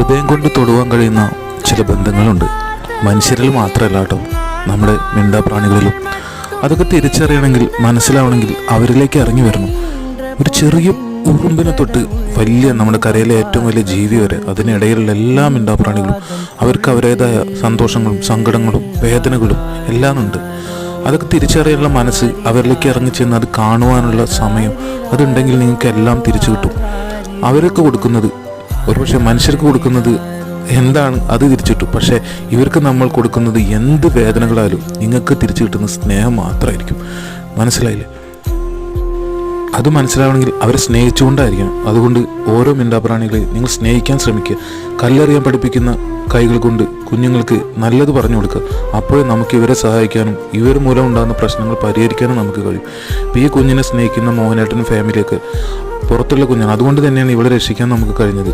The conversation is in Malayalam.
ഹൃദയം കൊണ്ട് തൊടുവാൻ കഴിയുന്ന ചില ബന്ധങ്ങളുണ്ട്. മനുഷ്യരിൽ മാത്രമല്ല കേട്ടോ, നമ്മുടെ മിണ്ടാപ്രാണികളിലും. അതൊക്കെ തിരിച്ചറിയണമെങ്കിൽ, മനസ്സിലാവണമെങ്കിൽ അവരിലേക്ക് ഇറങ്ങി വരണം. ഒരു ചെറിയ ഉറുമ്പിനെ തൊട്ട് വലിയ നമ്മുടെ കരയിലെ ഏറ്റവും വലിയ ജീവി വരെ, അതിനിടയിലുള്ള എല്ലാ മിണ്ടാപ്രാണികളും അവർക്ക് അവരുടേതായ സന്തോഷങ്ങളും സങ്കടങ്ങളും വേദനകളും എല്ലാം ഉണ്ട്. അതൊക്കെ തിരിച്ചറിയാനുള്ള മനസ്സ്, അവരിലേക്ക് ഇറങ്ങി ചെന്ന് അത് കാണുവാനുള്ള സമയം അതുണ്ടെങ്കിൽ നിങ്ങൾക്ക് എല്ലാം തിരിച്ചു കിട്ടും. അവർക്ക് കൊടുക്കുന്നത്, ഒരുപക്ഷെ മനുഷ്യർക്ക് കൊടുക്കുന്നത് എന്താണ് അത് തിരിച്ചു കിട്ടും. പക്ഷേ ഇവർക്ക് നമ്മൾ കൊടുക്കുന്നത് എന്ത് വേദനകളായാലും നിങ്ങൾക്ക് തിരിച്ചു കിട്ടുന്ന സ്നേഹം മാത്രമായിരിക്കും. മനസ്സിലായില്ലേ? അത് മനസ്സിലാവണമെങ്കിൽ അവരെ സ്നേഹിച്ചുകൊണ്ടായിരിക്കണം. അതുകൊണ്ട് ഓരോ മിണ്ടാപ്രാണികളെ നിങ്ങൾ സ്നേഹിക്കാൻ ശ്രമിക്കുക. കല്ലെറിയാൻ പഠിപ്പിക്കുന്ന കൈകൾ കൊണ്ട് കുഞ്ഞുങ്ങൾക്ക് നല്ലത് പറഞ്ഞു കൊടുക്കുക. അപ്പോഴേ നമുക്ക് ഇവരെ സഹായിക്കാനും ഇവർ മൂലം ഉണ്ടാകുന്ന പ്രശ്നങ്ങൾ പരിഹരിക്കാനും നമുക്ക് കഴിയും. ഇപ്പോൾ ഈ കുഞ്ഞിനെ സ്നേഹിക്കുന്ന മോഹനേട്ടനും ഫാമിലിയൊക്കെ പുറത്തുള്ള കുഞ്ഞാണ്. അതുകൊണ്ട് തന്നെയാണ് ഇവളെ രക്ഷിക്കാൻ നമുക്ക് കഴിഞ്ഞത്.